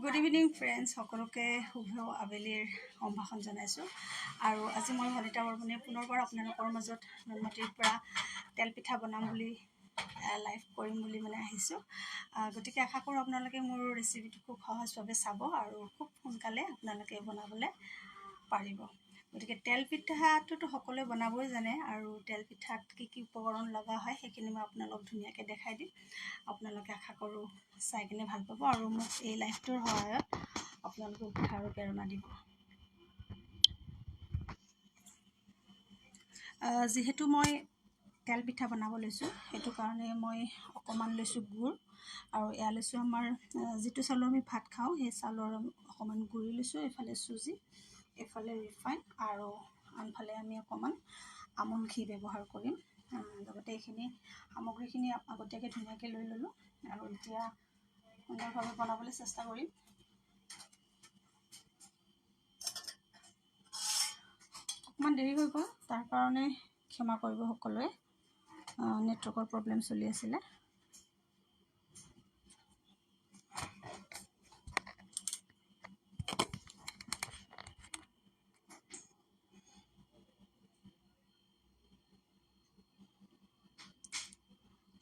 Good evening friends, সকলোকে শুভ আবেলিৰ সম্ভাষণ জনাইছোঁ। আৰু আজি মই ভনিতা বৰমণিয়ে পুনৰবাৰ আপোনালোকৰ মাজত নুনমাটিৰ পৰা তেলপিঠা বনাম বুলি লাইভ কৰিম বুলি আহিছোঁ। গতিকে আশা কৰোঁ আপোনালোকে মোৰ ৰেচিপিটো খুব সহজভাৱে চাব আৰু খুব সোনকালে আপোনালোকে বনাবলৈ পাৰিব। গতিকে তেলপিঠাটোতো সকলোৱে বনাবই জানে, আৰু তেলপিঠাত কি কি উপকৰণ লগা হয় সেইখিনি মই আপোনালোক ধুনীয়াকৈ দেখাই দিম। আপোনালোকে আশা কৰোঁ চাই কিনে ভাল পাব আৰু মোক এই লাইভটোৰ সহায়ত আপোনালোকে উৎসাহ আৰু প্ৰেৰণা দিব। যিহেতু মই তেলপিঠা বনাব লৈছোঁ, সেইটো কাৰণে মই অকণমান লৈছোঁ গুড়, আৰু এয়া লৈছোঁ আমাৰ যিটো চাউলৰ আমি ভাত খাওঁ সেই চাউলৰ অকণমান গুড়ি লৈছোঁ। এইফালে চুজি, এইফালে ৰিফাইন, আৰু আনফালে আমি অকণমান আমুল ঘি ব্যৱহাৰ কৰিম। লগতে এইখিনি সামগ্ৰীখিনি আগতীয়াকৈ ধুনীয়াকৈ লৈ ল'লোঁ, আৰু এতিয়া সুন্দৰভাৱে বনাবলৈ চেষ্টা কৰিম। অকণমান দেৰি হৈ গ'ল, তাৰ কাৰণে ক্ষমা কৰিব সকলোৱে, নেটৱৰ্কৰ প্ৰব্লেম চলি আছিলে।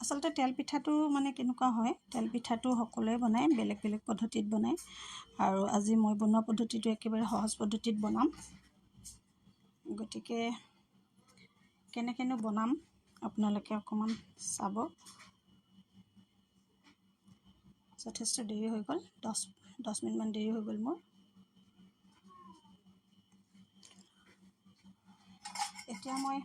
আচলতে তেলপিঠাটো কেনেকুৱা হয়, তেলপিঠাটো সকলোৱে বনায়, বেলেগ বেলেগ পদ্ধতিত বনায়, আৰু আজি মই বনোৱা পদ্ধতিটো একেবাৰে সহজ পদ্ধতিত বনাম। গতিকে কেনেকৈনো বনাম আপোনালোকে অকণমান চাব। যথেষ্ট দেৰি হৈ গ'ল, 10 মিনিটমান দেৰি হৈ গ'ল মোৰ। এতিয়া মই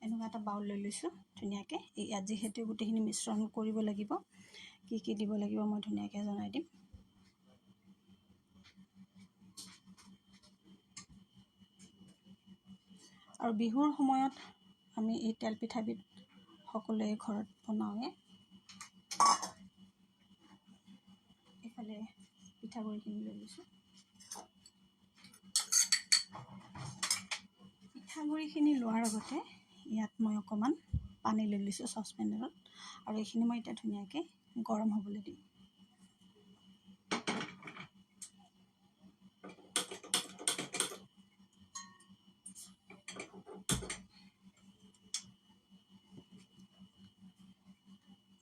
এনেকুৱা এটা বাউল লৈ লৈছোঁ ধুনীয়াকৈ। ইয়াত যিহেতু গোটেইখিনি মিশ্ৰণ কৰিব লাগিব, কি কি দিব লাগিব মই ধুনীয়াকৈ জনাই দিম। আৰু বিহুৰ সময়ত আমি এই তেলপিঠাবিধ সকলোৱে ঘৰত বনাওঁৱে। এইফালে পিঠাগুড়িখিনি লৈ লৈছোঁ। পিঠাগুড়িখিনি লোৱাৰ আগতে ইয়াত মই অকণমান পানী লৈ লৈছোঁ চচপেনত, আৰু এইখিনি মই এতিয়া ধুনীয়াকৈ গৰম হ'বলৈ দিম।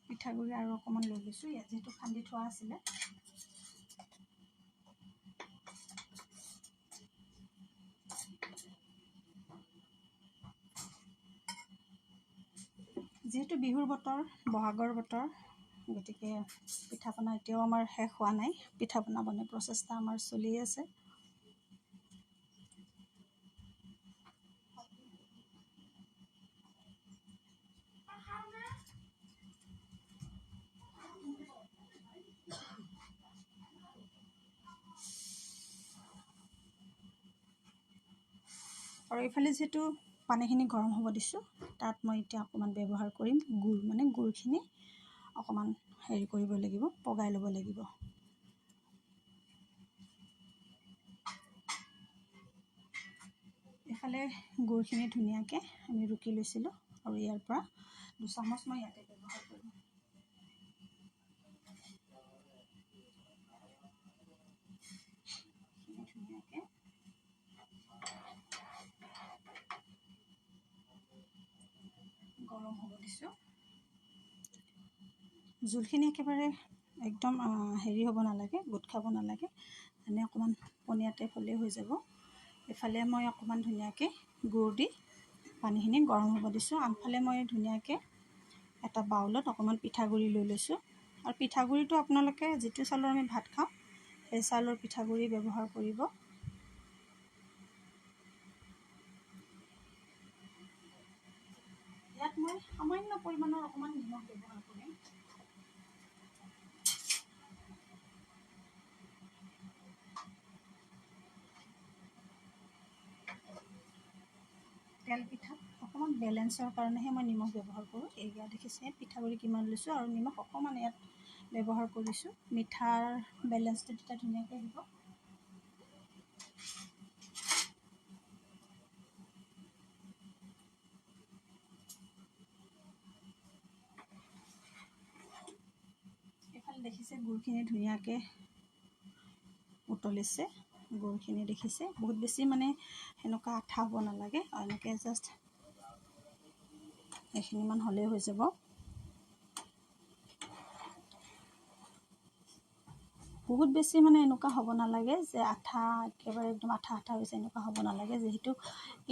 পিঠাগুড়ি আৰু অকণমান লৈ লৈছোঁ, ইয়াত যিহেতু খান্দি থোৱা আছিলে। যিহেতু বিহুৰ বতৰ, বহাগৰ বতৰ, গতিকে পিঠা পনা এতিয়াও আমাৰ শেষ হোৱা নাই। পিঠা পনা বনোৱাৰ প্ৰচেষ্টা আমাৰ চলি আছে। আৰু এইফালে যিহেতু পানীখিনি গৰম হ'ব দিছোঁ, তাত মই এতিয়া অকণমান ব্যৱহাৰ কৰিম গুড়, গুড়খিনি অকণমান হেৰি কৰিব লাগিব, পগাই ল'ব লাগিব। এইফালে গুড়খিনি ধুনীয়াকৈ আমি ৰুকি লৈছিলোঁ, আৰু ইয়াৰ পৰা 2 চামুচ মই ইয়াতে ব্যৱহাৰ কৰিম। ধুনীয়াকৈ গৰম হ'ব দিছোঁ। জোলখিনি একেবাৰে একদম হেৰি হ'ব নালাগে, গোট খাব নালাগে, অকণমান পনীয়া টাইপ হ'লেই হৈ যাব। এইফালে মই অকণমান ধুনীয়াকৈ গুড় দি পানীখিনি গৰম হ'ব দিছোঁ। আনফালে মই ধুনীয়াকৈ এটা বাউলত অকণমান পিঠাগুড়ি লৈ লৈছোঁ, আৰু পিঠাগুড়িটো আপোনালোকে যিটো চাউলৰ আমি ভাত খাওঁ সেই চাউলৰ পিঠাগুড়ি ব্যৱহাৰ কৰিব। ইয়াত মই সামান্য পৰিমাণৰ অকণমান নিমখ ব্যৱহাৰ কৰিম। তেলপিঠাত অকণমান বেলেঞ্চৰ কাৰণেহে মই নিমখ ব্যৱহাৰ কৰোঁ। এইয়া দেখিছে পিঠাগুড়ি কিমান লৈছোঁ, আৰু নিমখ অকণমান ইয়াত ব্যৱহাৰ কৰিছোঁ। মিঠাৰ বেলেঞ্চটো তেতিয়া ধুনীয়াকৈ আহিব। এইফালে দেখিছে গুড়খিনি ধুনীয়াকৈ উতলিছে গুড়খিনি দেখিছে বহুত বেছি মানে সেনেকুৱা আঠা হ'ব নালাগে এনেকৈ জাষ্ট এইখিনিমান হ'লেই হৈ যাব বহুত বেছি মানে এনেকুৱা হ'ব নালাগে যে আঠা একেবাৰে একদম আঠা আঠা হৈছে এনেকুৱা হ'ব নালাগে যিহেতু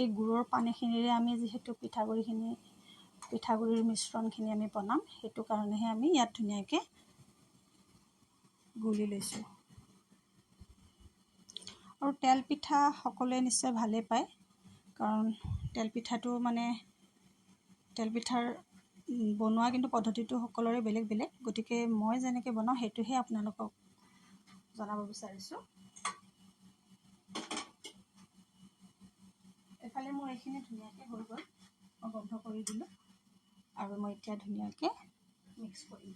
এই গুড়ৰ পানীখিনিৰে আমি যিহেতু পিঠাগুড়িৰ মিশ্ৰণখিনি আমি বনাম সেইটো কাৰণেহে আমি ইয়াত ধুনীয়াকৈ গুলি লৈছোঁ আৰু তেল পিঠা সকলোৱে নিশ্চয় ভালেই পায় কাৰণ তেল পিঠাটো মানে তেল পিঠাৰ বনোৱা কিন্তু পদ্ধতিটো সকলোৰে বেলেগ বেলেগ গতিকে মই যেনেকৈ বনাওঁ সেইটোহে আপোনালোকক জনাব বিচাৰিছোঁ এফালে মোৰ এইখিনি ধুনীয়াকৈ হৈ গ'ল মই বন্ধ কৰি দিলোঁ আৰু মই এতিয়া ধুনীয়াকৈ মিক্স কৰিম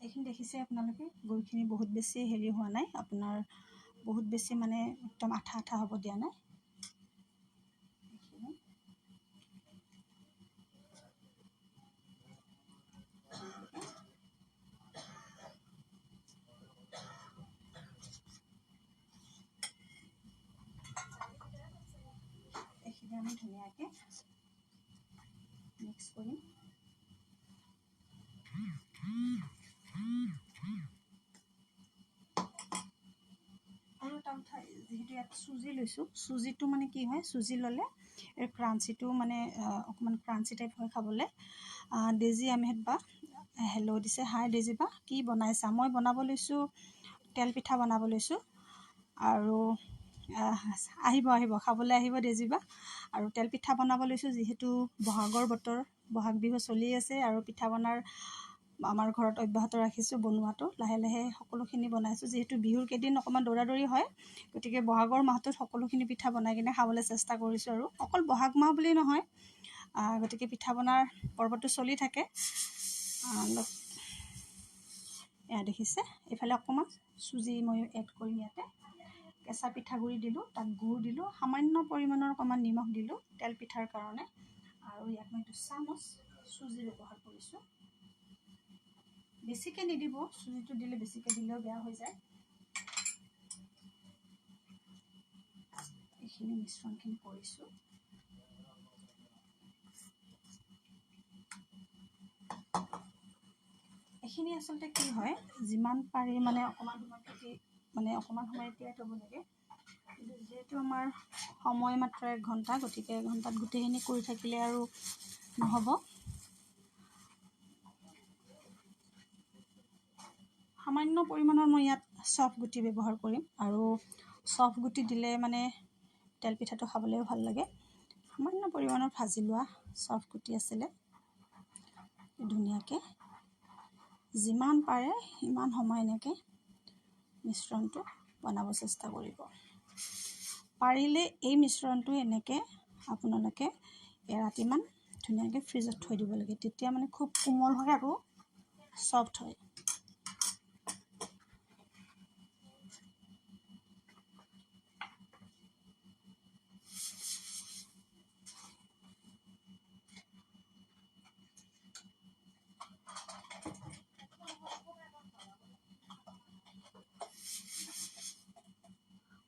এইখিনি দেখিছে আপোনালোকে গুড়খিনি বহুত বেছি হেৰি হোৱা নাই আপোনাৰ বহুত বেছি মানে একদম আঠা আঠা হ'ব দিয়া নাই এইখিনি আমি ধুনীয়াকৈ মিক্স কৰিম আৰু এটা কথা যিহেতু ইয়াত চুজি লৈছোঁ চুজিটো মানে কি হয় চুজি ল'লে এই ক্ৰাঞ্চিটো মানে অকণমান ক্ৰাঞ্চি টাইপ হয় খাবলৈ ডেজি আহমেদ বা হেল্ল' দিছে হাই ডেজি বা কি বনাইছা মই বনাব লৈছোঁ তেল পিঠা বনাব লৈছোঁ আৰু আহিব আহিব খাবলৈ আহিব ডেজি বা আৰু তেল পিঠা বনাব লৈছোঁ যিহেতু বহাগৰ বতৰ বহাগ বিহু চলি আছে আৰু পিঠা বনাৰ আমাৰ ঘৰত অব্যাহত ৰাখিছোঁ বনোৱাটো লাহে লাহে সকলোখিনি বনাইছোঁ যিহেতু বিহুৰ কেইদিন অকণমান দৌৰা দৌৰি হয় গতিকে বহাগৰ মাহটোত সকলোখিনি পিঠা বনাই কিনে খাবলৈ চেষ্টা কৰিছোঁ আৰু অকল বহাগ মাহ বুলি নহয় গতিকে পিঠা বনাৰ পৰ্বটো চলি থাকে এয়া দেখিছে এইফালে অকণমান চুজি মই এড কৰিম ইয়াতে কেঁচা পিঠাগুড়ি দিলোঁ তাত গুড় দিলোঁ সামান্য পৰিমাণৰ অকণমান নিমখ দিলোঁ তেল পিঠাৰ কাৰণে আৰু ইয়াত মই 2 চামুচ চুজি ব্যৱহাৰ কৰিছোঁ বেছিকৈ নিদিব চুজিটো দিলে বেছিকৈ দিলেও বেয়া হৈ যায় এইখিনি মিশ্ৰণখিনি কৰিছোঁ এইখিনি আচলতে কি হয় যিমান পাৰি মানে অকণমান সময় তিয়াই থ'ব লাগে যিহেতু আমাৰ সময় মাত্ৰ 1 ঘণ্টা গতিকে 1 ঘণ্টাত গোটেইখিনি কৰি থাকিলে আৰু নহ'ব সামান্য পৰিমাণৰ মই ইয়াত চফ গুটি ব্যৱহাৰ কৰিম আৰু চফ গুটি দিলে মানে তেল পিঠাটো খাবলৈও ভাল লাগে সামান্য পৰিমাণৰ ভাজি লোৱা চফ গুটি আছিলে ধুনীয়াকৈ যিমান পাৰে সিমান সময় এনেকৈ মিশ্ৰণটো বনাব চেষ্টা কৰিব পাৰিলে এই মিশ্ৰণটো এনেকৈ আপোনালোকে এৰাতিমান ধুনীয়াকৈ ফ্ৰিজত থৈ দিব লাগে তেতিয়া মানে খুব কোমল হয় আৰু চফ্ট হয়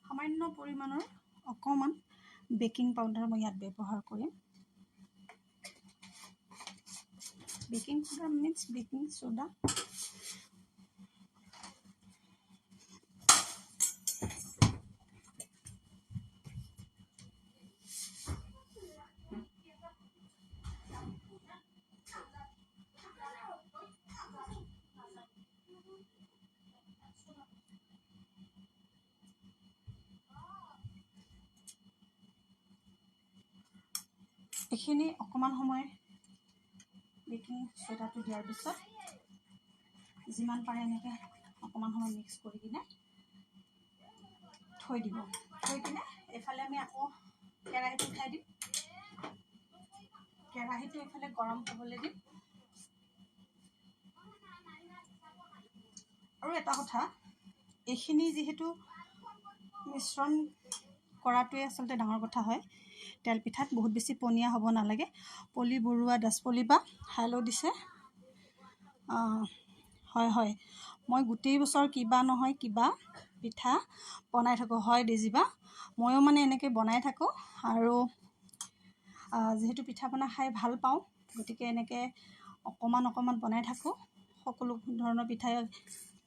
সামান্য পৰিমাণৰ অকণমান বেকিং পাউডাৰ মই ইয়াত ব্যৱহাৰ কৰিম baking powder means baking soda এইখিনি অকণমান সময় বেকিং সোডাটো দিয়াৰ পিছত যিমান পাৰে এনেকৈ অকণমান সময় মিক্স কৰি কিনে থৈ দিব থৈ কিনে এইফালে আমি আকৌ কেৰাহীটো উঠাই দিম কেৰাহীটো এইফালে গৰম হ'বলৈ দিম আৰু এটা কথা এইখিনি যিহেতু মিশ্ৰণ কৰাটোৱে আচলতে ডাঙৰ কথা হয়। তেল পিঠাত বহুত বেছি পনীয়া হ'ব নালাগে। পলি বৰুৱা দাসপলি বা হালো দিছে। হয় হয়, মই গোটেই বছৰ কিবা নহয় কিবা পিঠা বনাই থাকোঁ। হয় ডেজিবা, ময়ো মানে এনেকৈ বনাই থাকোঁ। আৰু যিহেতু পিঠা পনা খাই ভাল পাওঁ, গতিকে এনেকৈ অকণমান বনাই থাকোঁ। সকলো ধৰণৰ পিঠাই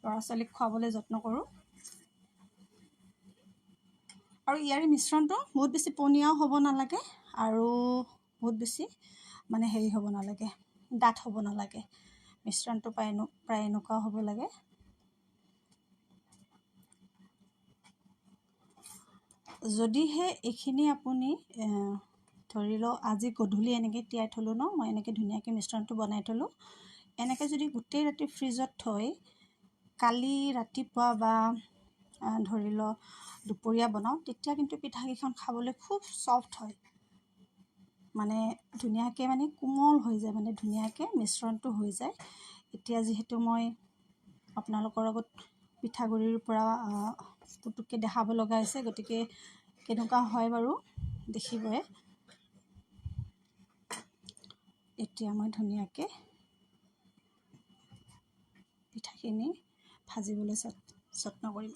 ল'ৰা ছোৱালীক খুৱাবলৈ যত্ন কৰোঁ। আৰু ইয়াৰে মিশ্ৰণটো বহুত বেছি পনীয়াও হ'ব নালাগে আৰু বহুত বেছি মানে হেৰি হ'ব নালাগে, ডাঠ হ'ব নালাগে। মিশ্ৰণটো প্ৰায় এনেকুৱা হ'ব লাগে। যদিহে এইখিনি আপুনি ধৰি লওক আজি গধূলি এনেকৈ তিয়াই থ'লোঁ ন, মই এনেকৈ ধুনীয়াকৈ মিশ্ৰণটো বনাই থ'লোঁ। এনেকৈ যদি গোটেই ৰাতি ফ্ৰিজত থৈ কালি ৰাতিপুৱা বা ধৰি লওক দুপৰীয়া বনাওঁ, তেতিয়া কিন্তু পিঠাকেইখন খাবলৈ খুব ছফ্ট হয়। মানে ধুনীয়াকৈ মানে কোমল হৈ যায়, মানে ধুনীয়াকৈ মিশ্ৰণটো হৈ যায়। এতিয়া যিহেতু মই আপোনালোকৰ আগত পিঠাগুড়িৰ পৰা পুতুককৈ দেখাব লগা হৈছে, গতিকে কেনেকুৱা হয় বাৰু দেখিবই। এতিয়া মই ধুনীয়াকৈ পিঠাখিনি ভাজিবলৈ যত্ন কৰিম।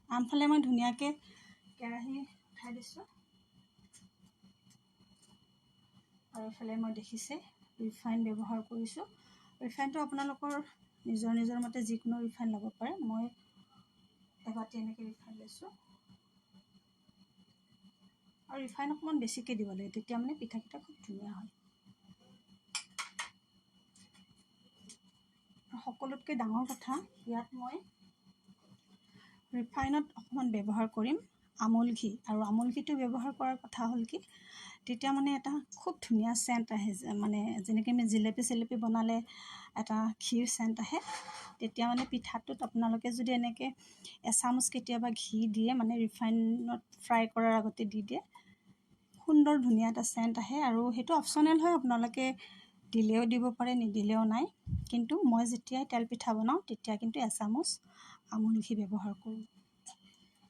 আনফালে মই ধুনীয়াকৈ কেৰাহী উঠাই দিছোঁ, আৰু এইফালে মই দেখিছে ৰিফাইন ব্যৱহাৰ কৰিছোঁ। ৰিফাইনটো আপোনালোকৰ নিজৰ মতে যিকোনো ৰিফাইন ল'ব পাৰে। মই এবাটি এনেকৈ ৰিফাইন লৈছোঁ, আৰু ৰিফাইন অকণমান বেছিকৈ দিব লাগে, তেতিয়া মানে পিঠাকেইটা খুব ধুনীয়া হয়। সকলোতকৈ ডাঙৰ কথা, ইয়াত মই ৰিফাইনত অকণমান ব্যৱহাৰ কৰিম আমুল ঘি। আৰু আমুল ঘিটো ব্যৱহাৰ কৰাৰ কথা হ'ল কি, তেতিয়া মানে এটা খুব ধুনীয়া চেণ্ট আহে। মানে যেনেকৈ আমি জিলেপি বনালে এটা ঘিৰ চেণ্ট আহে, তেতিয়া মানে পিঠাটোত আপোনালোকে যদি এনেকৈ এচামুচ কেতিয়াবা ঘি দিয়ে, মানে ৰিফাইনত ফ্ৰাই কৰাৰ আগতে দি দিয়ে, সুন্দৰ ধুনীয়া এটা চেণ্ট আহে। আৰু সেইটো অপশ্যনেল হয়, আপোনালোকে দিলেও দিব পাৰে, নিদিলেও নাই। কিন্তু মই যেতিয়াই তেল পিঠা বনাওঁ, তেতিয়া কিন্তু এচামুচ আমুল ঘি ব্যৱহাৰ কৰোঁ।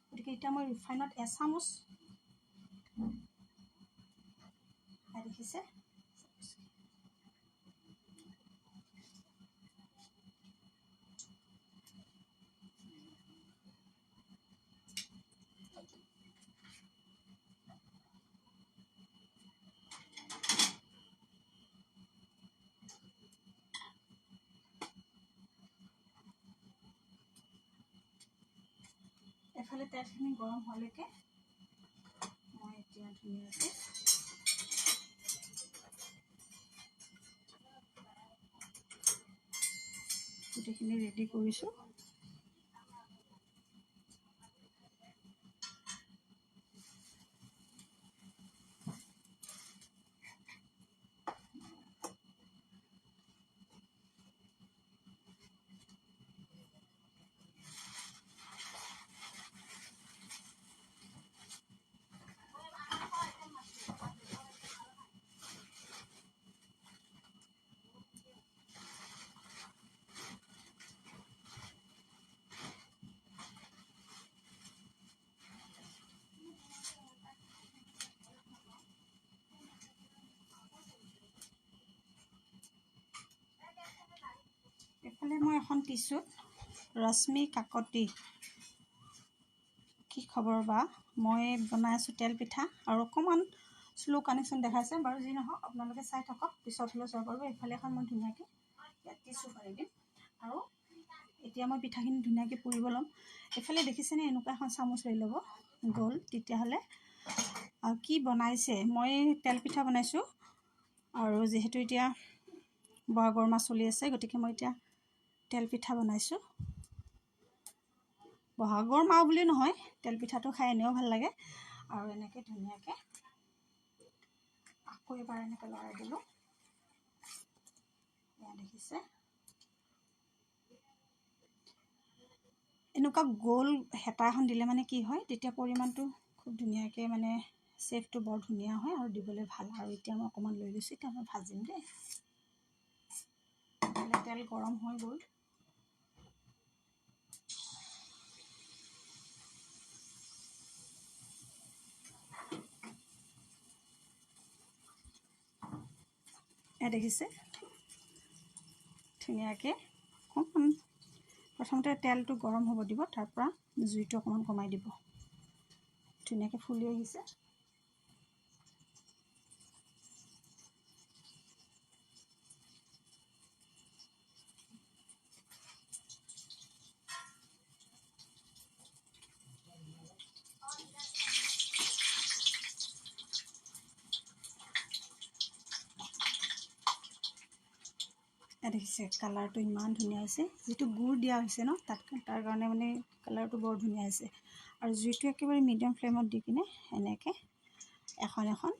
গতিকে এতিয়া মই ৰিফাইনত এচামুচ দেখিছে, এফালে তেলখিনি গৰম হোৱালৈকে মই এতিয়া ধুনীয়াকৈ গোটেইখিনি ৰেডি কৰিছোঁ। এইফালে মই এখন টিচুত ৰশ্মি কাকতি, কি খবৰ বা, মই বনাই আছোঁ তেল পিঠা। আৰু অকণমান শ্ল' কানেকশ্যন দেখাইছে বাৰু, যি নহওক আপোনালোকে চাই থাকক, পিছত হ'লেও চাব পাৰিব। এইফালে এখন মই ধুনীয়াকৈ ইয়াত টিচু পাৰি দিম। আৰু এতিয়া মই পিঠাখিনি ধুনীয়াকৈ পুৰিব ল'ম। এইফালে দেখিছেনে, এনেকুৱা এখন চামুচ লৈ ল'ব গ'ল, তেতিয়াহ'লে কি বনাইছে। মই তেল পিঠা বনাইছোঁ, আৰু যিহেতু এতিয়া বহাগৰ মাহ চলি আছে, গতিকে মই এতিয়া তেল পিঠা বনাইছোঁ। বহাগৰ মাহ বুলি নহয়, তেল পিঠাটো খাই এনেও ভাল লাগে। আৰু এনেকৈ ধুনীয়াকৈ আকৌ এবাৰ এনেকৈ লৰাই দিলোঁ। এয়া দেখিছে, এনেকুৱা গোল হেতা এখন দিলে মানে কি হয়, তেতিয়া পৰিমাণটো খুব ধুনীয়াকৈ মানে শ্বেপটো বৰ ধুনীয়া হয় আৰু দিবলৈ ভাল। আৰু এতিয়া মই অকণমান লৈ লৈছোঁ, এতিয়া মই ভাজিম দেই। তেল গৰম হৈ গ'ল। দেখিছে ধুনীয়াকৈ অকণমান প্ৰথমতে তেলটো গৰম হ'ব দিব, তাৰ পৰা জুইটো অকণমান কমাই দিব। ধুনীয়াকৈ ফুলি আহিছে। দেখিছে কালাৰটো ইমান ধুনীয়া হৈছে, যিটো গুড় দিয়া হৈছে ন তাৰ কাৰণে মানে কালাৰটো বৰ ধুনীয়া হৈছে। আৰু জুইটো একেবাৰে মিডিয়াম ফ্লেমত দি কিনে এনেকৈ এখন এখন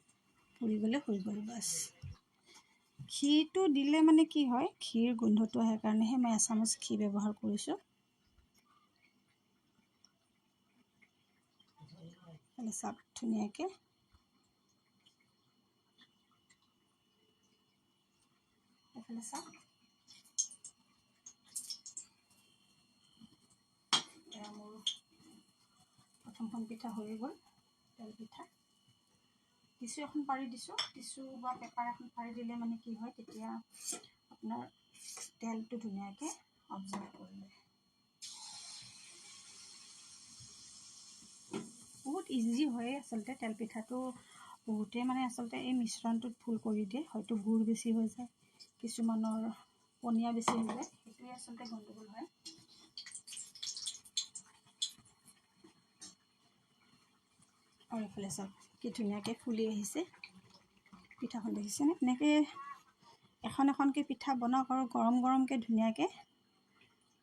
পুৰি গ'লে হৈ গ'ল বাছ। ঘিটো দিলে মানে কি হয়, ঘিৰ গোন্ধটো আহে কাৰণেহে মই এচামুচ ঘি ব্যৱহাৰ কৰিছোঁ। চাওক ধুনীয়াকৈ এইফালে চাওক এয়া মোৰ প্ৰথমখন পিঠা হৈ গ'ল, তেল পিঠা। টিচু এখন পাৰি দিছোঁ, টিচু বা পেপাৰ এখন পাৰি দিলে মানে কি হয়, তেতিয়া আপোনাৰ তেলটো ধুনীয়াকৈ অবজাৰ্ভ কৰি লয়। বহুত ইজি হয় আচলতে তেল পিঠাটো। বহুতে মানে আচলতে এই মিশ্ৰণটোত ভুল কৰি দিয়ে, হয়তো গুড় বেছি হৈ যায়, কিছুমানৰ পনীয়া বেছি হৈ যায়, সেইটোৱে আচলতে গণ্ডগোল হয়। আৰু এইফালে চাওক কি ধুনীয়াকৈ ফুলি আহিছে পিঠাখন, দেখিছেনে? এনেকৈ এখন এখনকৈ পিঠা বনাওক আৰু গৰম গৰমকৈ ধুনীয়াকৈ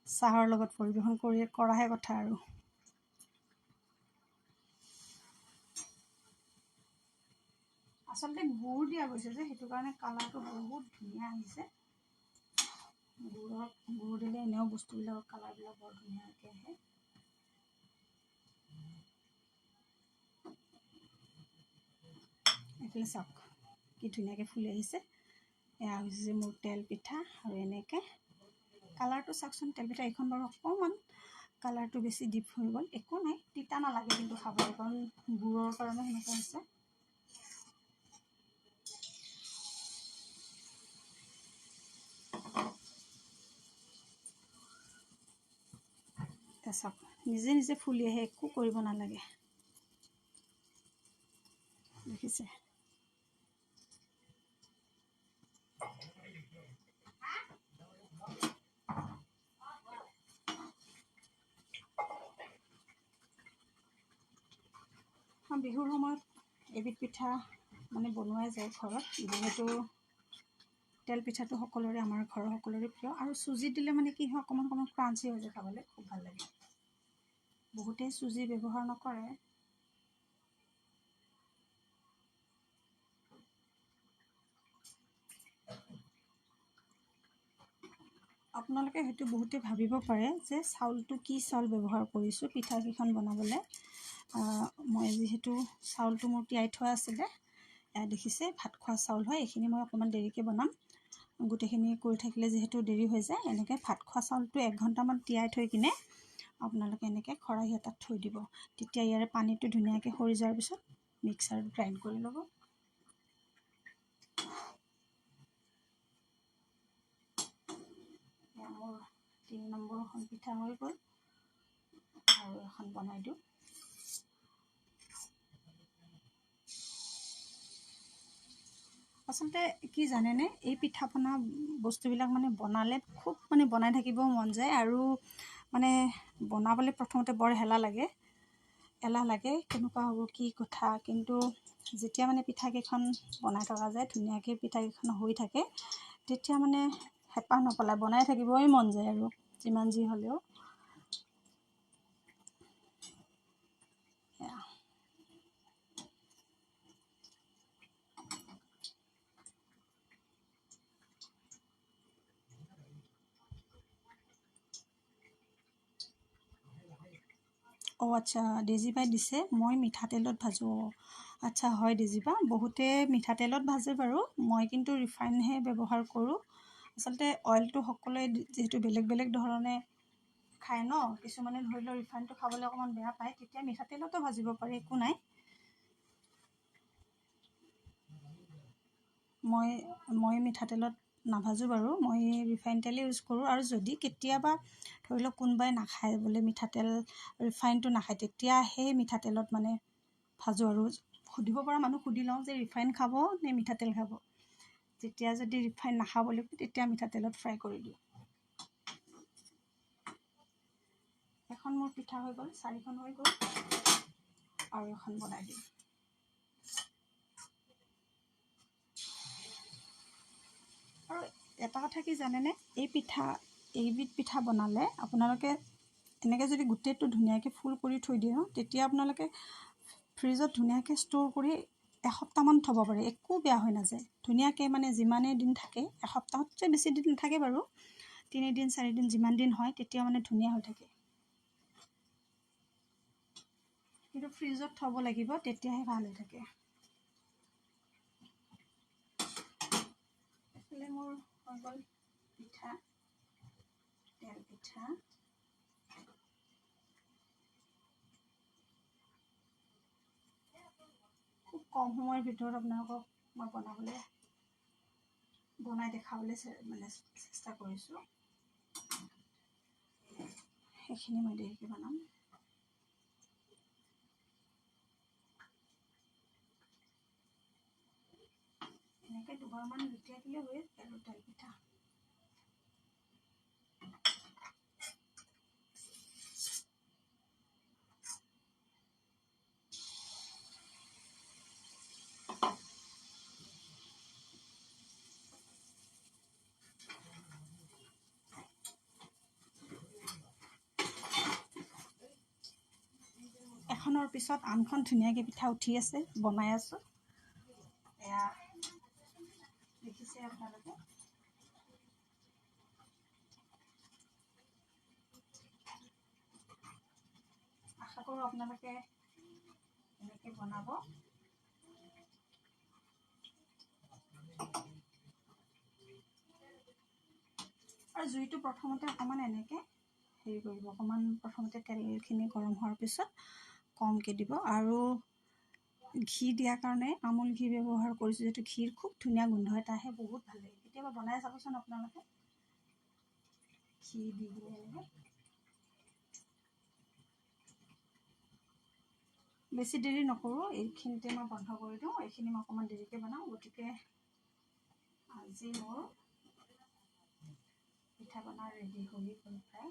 চাহৰ লগত পৰিৱেশন কৰাহে কথা আৰু। আচলতে গুড় দিয়া গৈছে যে, সেইটো কাৰণে কালাৰটো বহুত ধুনীয়া আহিছে। গুড় দিলে এনেও বস্তুবিলাকৰ কালাৰবিলাক বৰ ধুনীয়াকৈ আহে। এইফালে চাওক কি ধুনীয়াকৈ ফুলি আহিছে। এয়া হৈছে মোৰ তেল পিঠা। আৰু এনেকৈ কালাৰটো চাওকচোন, তেল পিঠা এইখন বাৰু অকণমান কালাৰটো বেছি ডিপ হৈ গ'ল, একো নাই, তিতা নালাগে কিন্তু খাবলৈ, কাৰণ গুড়ৰ কাৰণে সেনেকুৱা হৈছে। এতিয়া চাওক নিজে নিজে ফুলি আহে, একো কৰিব নালাগে, দেখিছে? বিহুৰ সময়ত এবিধ পিঠা মানে বনোৱাই যায় ঘৰত, যিহেতু তেল পিঠাটো সকলোৰে, আমাৰ ঘৰৰ সকলোৰে প্ৰিয়। আৰু চুজি দিলে মানে কি হয়, অকণমান অকণমান ক্ৰাঞ্চি হৈ যায়, খাবলৈ খুব ভাল লাগে। বহুতেই চুজি ব্যৱহাৰ নকৰে। আপোনালোকে হয়তো বহুতে ভাবিব পাৰে যে চাউলটো কি চাউল ব্যৱহাৰ কৰিছোঁ পিঠাকেইখন বনাবলৈ। মই যিহেতু চাউলটো মোৰ তিয়াই থোৱা আছিলে, দেখিছে ভাত খোৱা চাউল হয়, এইখিনি মই অকণমান দেৰিকৈ বনাম। গোটেইখিনি কৰি থাকিলে যিহেতু দেৰি হৈ যায়, এনেকৈ ভাত খোৱা চাউলটো 1 ঘণ্টামান তিয়াই থৈ কিনে আপোনালোকে এনেকৈ খৰাহি এটাত থৈ দিব। তেতিয়া ইয়াৰে পানীটো ধুনীয়াকৈ সৰি যোৱাৰ পিছত মিক্সাৰত গ্ৰাইণ্ড কৰি ল'ব। মোৰ 3 নম্বৰখন পিঠা হৈ গ'ল, আৰু এখন বনাই দিওঁ। আচলতে কি জানেনে, এই পিঠা পনা বস্তুবিলাক মানে বনালে খুব মানে বনাই থাকিবও মন যায়, আৰু মানে বনাবলৈ প্ৰথমতে বৰ এলাহ লাগে, কেনেকুৱা হ'ব কি কথা। কিন্তু যেতিয়া মানে পিঠাকেইখন বনাই থকা যায়, ধুনীয়াকৈ পিঠাকেইখন হৈ থাকে, তেতিয়া মানে হেঁপাহ নপলায়, বনাই থাকিবই মন যায় আৰু যিমান যি হ'লেও। অঁ আচ্ছা, ডেজিবাই দিছে মই মিঠাতেলত ভাজোঁ। আচ্ছা হয় ডেজিবা, বহুতে মিঠাতেলত ভাজে বাৰু, মই কিন্তু ৰিফাইনহে ব্যৱহাৰ কৰোঁ। আচলতে অইলটো সকলোৱে যিহেতু বেলেগ বেলেগ ধৰণে খায় ন, কিছুমানে ধৰি লওক ৰিফাইনটো খাবলৈ অকণমান বেয়া পায়, তেতিয়া মিঠাতেলতো ভাজিব পাৰি, একো নাই। মই মিঠাতেলত নাভাজোঁ বাৰু, মই ৰিফাইন তেলেই ইউজ কৰোঁ। আৰু যদি কেতিয়াবা ধৰি লওক কোনোবাই নাখায় বোলে মিঠাতেল, ৰিফাইনটো নাখায়, তেতিয়া সেই মিঠাতেলত মানে ভাজোঁ। আৰু সুধিব পৰা মানুহ সুধি লওঁ যে ৰিফাইন খাব নে মিঠাতেল খাব। যেতিয়া যদি ৰিফাইন নাখাব বুলি কয় তেতিয়া মিঠাতেলত ফ্ৰাই কৰি দিওঁ। এখন মোৰ পিঠা হৈ গ'ল, 4খন হৈ গ'ল, আৰু এখন বনাই দিম। আৰু এটা কথা কি জানেনে, এইবিধ পিঠা বনালে আপোনালোকে এনেকৈ যদি গোটেইটো ধুনীয়াকৈ ফুল কৰি থৈ দিয়ে ন, তেতিয়া আপোনালোকে ফ্ৰিজত ধুনীয়াকৈ ষ্ট'ৰ কৰি এসপ্তাহমান থ'ব পাৰে, একো বেয়া হৈ নাযায়। ধুনীয়াকৈ মানে যিমানেই দিন থাকে, এসপ্তাহতকৈ বেছি দিন নাথাকে বাৰু, 3 দিন 4 দিন যিমান দিন হয় তেতিয়া মানে ধুনীয়া হৈ থাকে। কিন্তু ফ্ৰিজত থ'ব লাগিব, তেতিয়াহে ভাল হৈ থাকে। এইফালে মোৰ হৈ গ'ল পিঠা, তেল পিঠা। খুব কম সময়ৰ ভিতৰত আপোনালোকক মই বনাই দেখাবলৈ মানে চেষ্টা কৰিছোঁ। সেইখিনি মই দেৰিকৈ বনাম। এনেকৈ 2বাৰমান লুটিয়াই দিলে হৈ আৰু তেল পিঠা। এখনৰ পিছত আনখন ধুনীয়াকৈ পিঠা উঠি আছে, বনাই আছোঁ। এয়া দেখিছে আপোনালোকে। আশা কৰোঁ আপোনালোকে এনেকৈ বনাব। আৰু জুইটো প্ৰথমতে অকণমান এনেকৈ হেৰি কৰিব, অকণমান প্ৰথমতে তেলখিনি গৰম হোৱাৰ পিছত কমকৈ দিব। আৰু ঘি দিয়াৰ কাৰণে আমুল ঘি ব্যৱহাৰ কৰিছোঁ, যিহেতু ঘিৰ খুব ধুনীয়া গোন্ধ এটা আহে, বহুত ভাল লাগে। কেতিয়াবা বনাই চাবচোন আপোনালোকে, ঘি দি কিনে এনেকৈ। বেছি দেৰি নকৰোঁ, এইখিনিতে মই বন্ধ কৰি দিওঁ। এইখিনি মই অকণমান দেৰিকৈ বনাওঁ, গতিকে আজি মোৰ পিঠা বনা ৰেডি হৈ গ'ল প্ৰায়।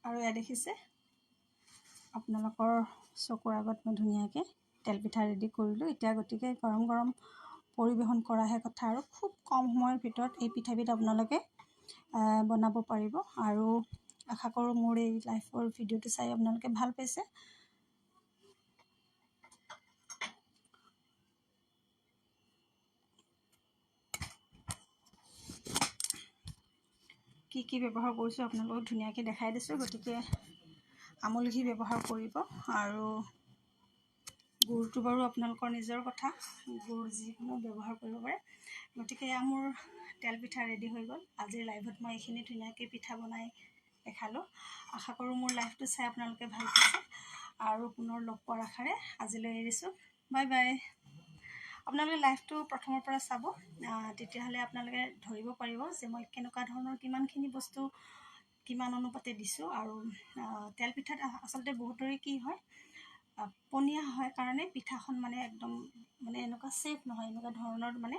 আৰু এয়া দেখিছে, আপোনালোকৰ চকুৰ আগত মই ধুনীয়াকৈ তেলপিঠা ৰেডি কৰিলোঁ। এতিয়া গতিকে গৰম গৰম পৰিৱেশন কৰাহে কথা। আৰু খুব কম সময়ৰ ভিতৰত এই পিঠাবিধ আপোনালোকে বনাব পাৰিব। আৰু আশা কৰোঁ মোৰ এই লাইফৰ ভিডিঅ'টো চাই আপোনালোকে ভাল পাইছে। কি ব্যৱহাৰ কৰিছোঁ আপোনালোকক ধুনীয়াকৈ দেখাই দিছোঁ। গতিকে আমুল ঘি ব্যৱহাৰ কৰিব। আৰু গুৰটো বাৰু আপোনালোকৰ নিজৰ কথা, গুৰ যিকোনো ব্যৱহাৰ কৰিব পাৰে। গতিকে এয়া মোৰ তেল পিঠা ৰেডি হৈ গ'ল। আজিৰ লাইভত মই এইখিনি ধুনীয়াকৈ পিঠা বনাই দেখালোঁ। আশা কৰোঁ মোৰ লাইভটো চাই আপোনালোকে ভাল পাইছে। আৰু পুনৰ লগ পোৱাৰ আশাৰে আজিলৈ এৰিছোঁ। Bye bye. আপোনালোকে লাইভটো প্ৰথমৰ পৰা চাব, তেতিয়াহ'লে আপোনালোকে ধৰিব পাৰিব যে মই কেনেকুৱা ধৰণৰ কিমানখিনি বস্তু কিমান অনুপাতে দিছোঁ। আৰু তেলপিঠাত আচলতে বহুতৰে কি হয়, পনীয়া হয় কাৰণে পিঠাখন মানে একদম মানে এনেকুৱা ছেফ নহয়, এনেকুৱা ধৰণৰ মানে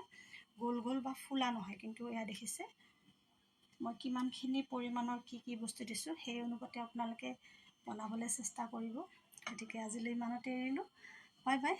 গোল গোল বা ফুলা নহয়। কিন্তু এয়া দেখিছে মই কিমানখিনি পৰিমাণৰ কি বস্তু দিছোঁ, সেই অনুপাতে আপোনালোকে বনাবলৈ চেষ্টা কৰিব। গতিকে আজিলৈ ইমানতে এৰিলোঁ। Bye bye.